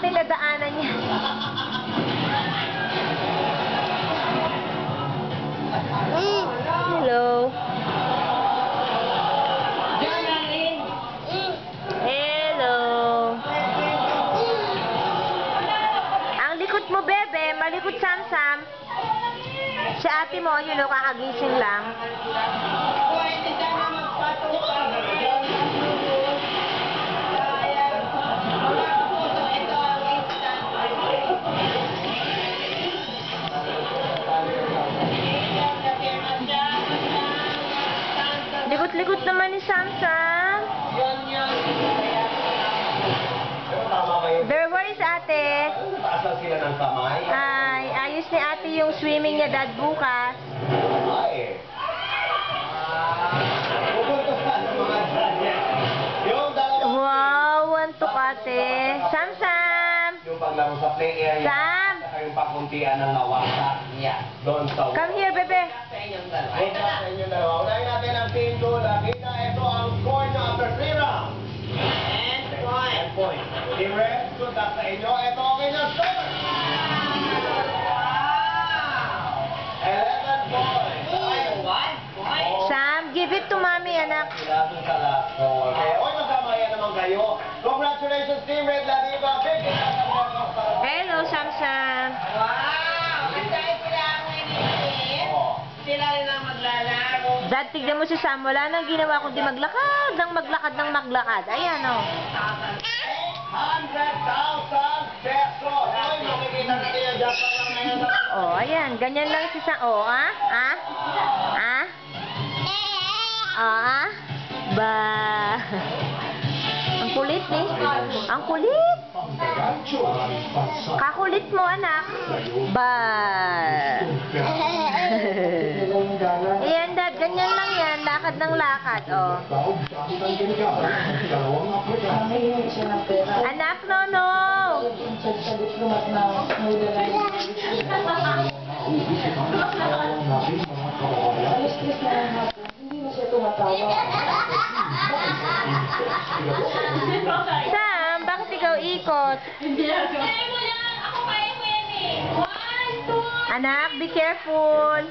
pinagdaanan niya. Hello. Hello. Ang likot mo, bebe. Malikot, Sam-Sam. Si ate mo, yun o, kakagising lang. Likot-likot naman ni Sam-Sam. There, where is ate? Ay, ayos ni ate yung swimming niya, dad, bukas. Wow, antok ate. Sam-Sam! Yung paglaro sa play area. Sam! Yung pakuntian ng nawasa niya. Doon sa... Come here, bebe. Sa inyo dalawa. Unahin natin ang team 2. Nakita, ito ang score nyo after 3 rounds. And point. Team Red, good luck sa inyo. Ito ang inyong score. 11 points. Sam, give it to mommy, anak. Sila dun sa last score. Kaya, oy, magkamaya naman kayo. Congratulations, Team Red Ladiva. Hello, Sam-Sam. Wow! At dahil sila ang winning, sila rin ang maglalaro. Dad, tignan mo si Sam. Wala nang ginawa kundi maglakad ng maglakad. Ayan, o. 100,000 pesos. Oy, makikita natin yung Japan lang ngayon. Oh, ayan. Ganyan lang si Sam. Oh, ah? Ah? Ah? Ah? Ba? Ang kulit, eh. Ang kulit. Kakulit mo, anak. Ba? Ayan, Dad. Ganyan lang yan. Lakad ng lakad, oh. Anak, no. Sam, bakit ikaw ikot? Kaya mo yan! Ako kaya ko yan eh! 1, 2, Anak, be careful.